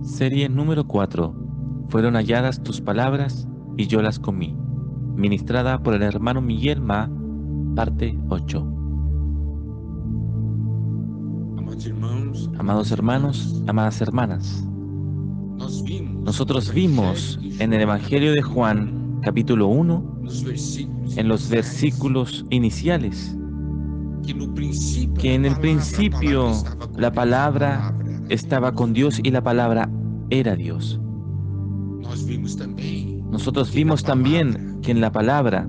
Serie número 4. Fueron halladas tus palabras y yo las comí. Ministrada por el hermano Miguel Ma, parte 8. Amados hermanos, amadas hermanas, nosotros vimos en el Evangelio de Juan, capítulo 1, en los versículos iniciales, que en el principio la palabra estaba con Dios y la palabra era Dios. Nosotros vimos también que en la palabra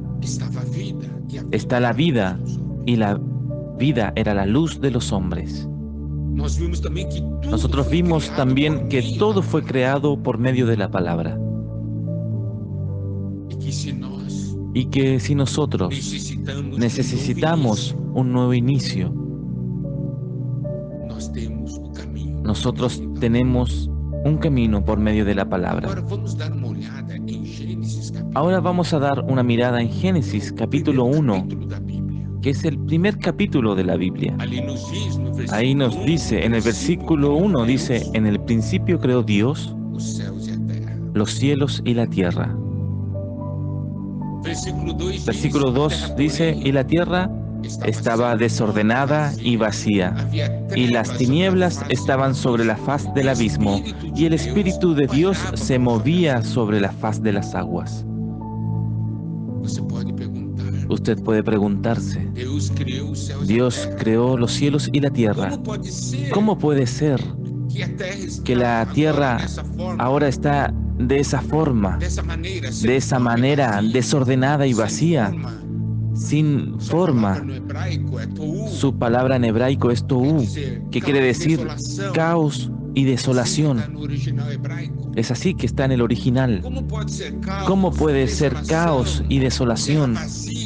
está la vida y la vida era la luz de los hombres. Nosotros vimos también que todo fue creado por medio de la palabra. Y que si nosotros necesitamos un nuevo inicio, nosotros tenemos un camino por medio de la palabra. Ahora vamos a dar una mirada en Génesis capítulo 1, que es el primer capítulo de la Biblia. Ahí nos dice, en el versículo 1 dice, en el principio creó Dios los cielos y la tierra. Versículo 2 dice, y la tierra estaba desordenada y vacía, y las tinieblas estaban sobre la faz del abismo, y el Espíritu de Dios se movía sobre la faz de las aguas. Usted puede preguntarse, Dios creó los cielos y la tierra. ¿Cómo puede ser que la tierra ahora está de esa forma, de esa manera desordenada y vacía, sin forma? Su palabra en hebraico es tohu, que quiere decir caos y desolación. Es así que está en el original. ¿Cómo puede ser caos y desolación?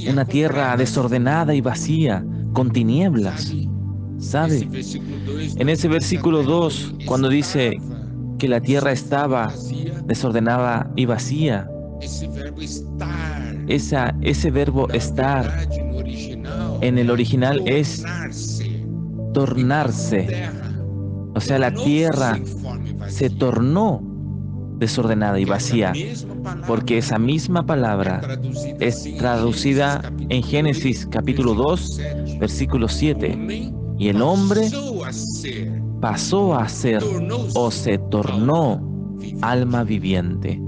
Una tierra desordenada y vacía, con tinieblas. ¿Sabe? En ese versículo 2, cuando dice que la tierra estaba desordenada y vacía, ese verbo estar en el original es tornarse. O sea, la tierra se tornó desordenada y vacía, porque esa misma palabra es traducida en Génesis capítulo 2, versículo 7. Y el hombre pasó a ser o se tornó alma viviente.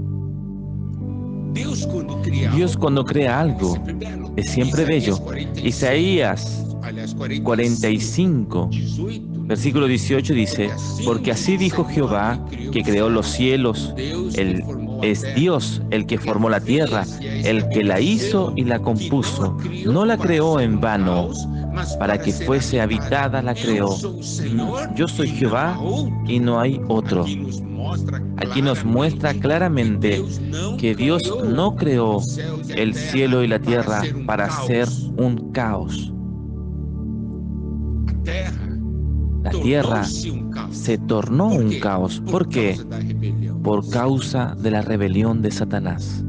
Dios cuando crea algo es siempre bello. Isaías 45, versículo 18 dice, porque así dijo Jehová, que creó los cielos, es Dios el que formó la tierra, el que la hizo y la compuso. No la creó en vano, para que fuese habitada la creó. Yo soy Jehová y no hay otro. Aquí nos muestra claramente que Dios no creó el cielo y la tierra para hacer un caos. La tierra se tornó un caos. ¿Por qué? Por causa de la rebelión de Satanás.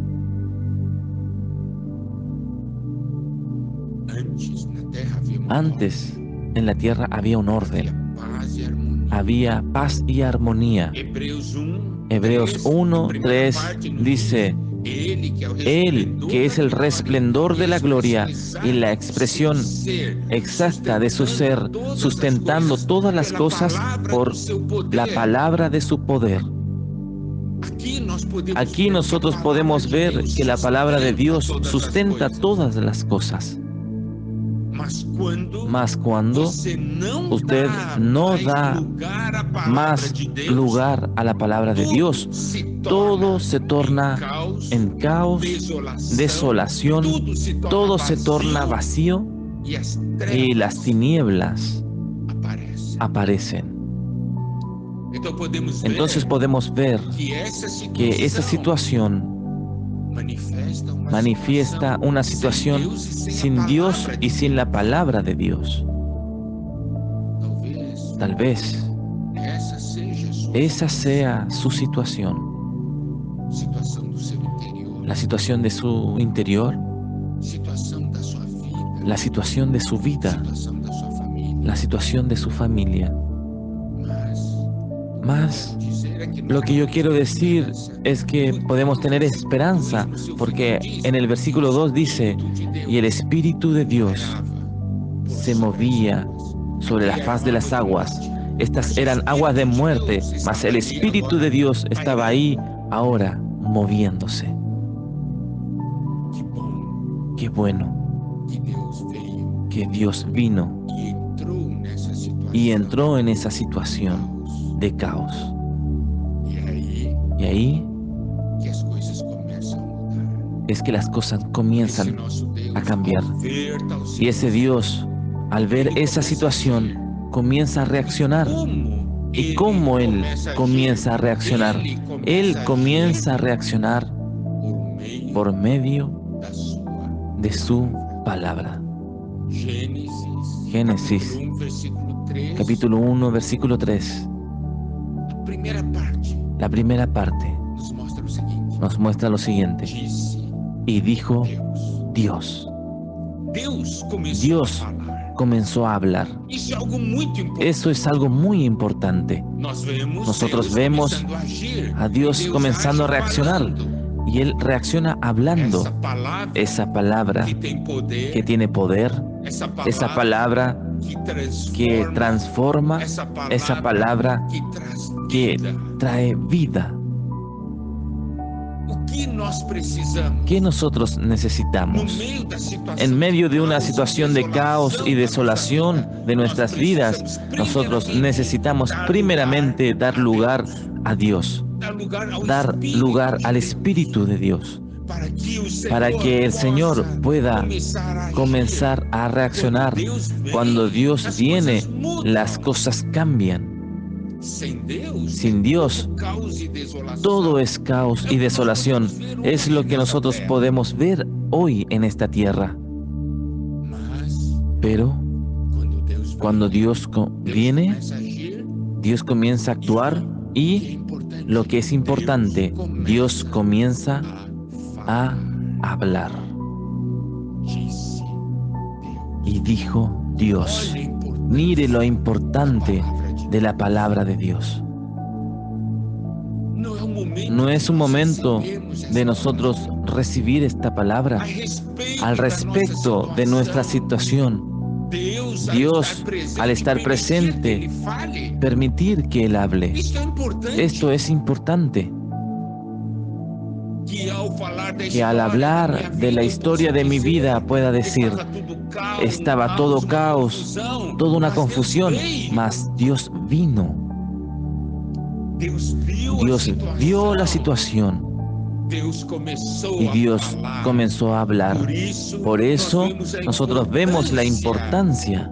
Antes, en la tierra había un orden. Había paz y armonía. Hebreos 1, 3 dice, Él, que es el resplandor de la gloria y la expresión exacta de su ser, sustentando todas las cosas por la palabra de su poder. Aquí nosotros podemos ver que la palabra de Dios sustenta todas las cosas. Mas cuando usted no da más lugar a la palabra de Dios, todo se torna en caos, desolación, todo se torna vacío y las tinieblas aparecen. Entonces podemos ver que esa situación manifiesta una situación sin Dios y sin la palabra de Dios. Tal vez esa sea su situación. La situación de su interior, la situación de su vida, la situación de su familia. Mas lo que yo quiero decir es que podemos tener esperanza, porque en el versículo 2 dice, y el Espíritu de Dios se movía sobre la faz de las aguas. Estas eran aguas de muerte, mas el Espíritu de Dios estaba ahí ahora moviéndose. Qué bueno que Dios vino y entró en esa situación de caos. Y ahí es que las cosas comienzan a cambiar. Y ese Dios, al ver esa situación, comienza a reaccionar. ¿Y cómo Él comienza a reaccionar? Él comienza a reaccionar por medio de su palabra. Génesis, capítulo 1, versículo 3. La primera parte nos muestra lo siguiente. Y dijo Dios. Dios comenzó a hablar. Eso es algo muy importante. Nosotros vemos a Dios comenzando a reaccionar. Y Él reacciona hablando. Esa palabra que tiene poder, esa palabra que transforma, esa palabra que trae vida. ¿Qué nosotros necesitamos? En medio de una situación de caos y desolación de nuestras vidas, nosotros necesitamos primeramente dar lugar a Dios, dar lugar al Espíritu de Dios, para que el Señor pueda comenzar a reaccionar. Cuando Dios viene, las cosas cambian. Sin Dios, todo es caos y desolación. Es lo que nosotros podemos ver hoy en esta tierra. Pero cuando Dios viene, Dios comienza a actuar y, lo que es importante, Dios comienza a hablar. Y dijo Dios. Mire lo importante de la palabra de Dios. No es un momento de nosotros recibir esta palabra al respecto de nuestra situación. Dios, al estar presente, permitir que Él hable. Esto es importante. Que al hablar de la historia de mi vida pueda decir, estaba todo caos, toda una confusión, mas Dios vino. Dios vio la situación y Dios comenzó a hablar. Por eso nosotros vemos la importancia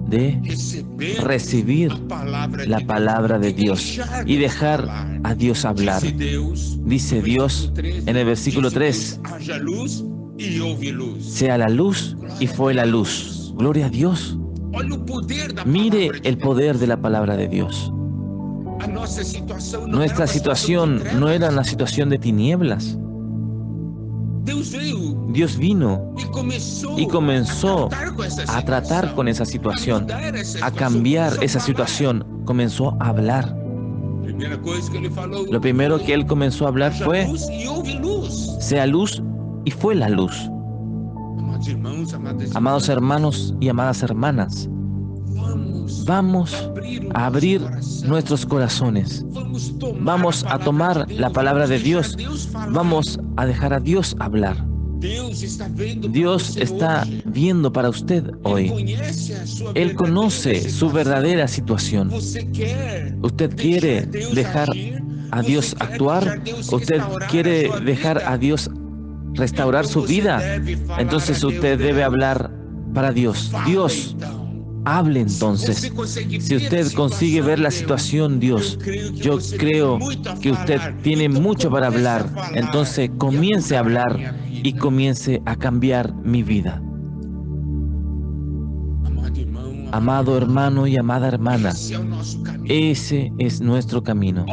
de recibir la palabra de Dios y dejar a Dios hablar. Dice Dios en el versículo 3, sea la luz y fue la luz. Gloria a Dios. Mire el poder de la palabra de Dios. Nuestra situación no era una situación de tinieblas. Dios vino y comenzó a tratar con esa situación, a cambiar esa situación. Comenzó a hablar. Lo primero que Él comenzó a hablar fue, sea luz y fue la luz. Amados hermanos y amadas hermanas, vamos a abrir nuestros corazones. Vamos a tomar la palabra de Dios. Vamos a dejar a Dios hablar. Dios está viendo para usted hoy. Él conoce su verdadera situación. ¿Usted quiere dejar a Dios actuar? ¿Usted quiere dejar a Dios restaurar su vida? Entonces usted debe hablar para Dios. Dios, hable entonces. Si usted consigue ver la situación, Dios, yo creo que usted tiene mucho para hablar. Entonces comience a hablar y comience a cambiar mi vida. Amado hermano y amada hermana, ese es nuestro camino.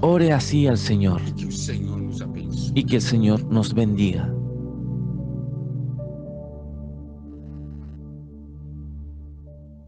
Ore así al Señor y que el Señor nos bendiga.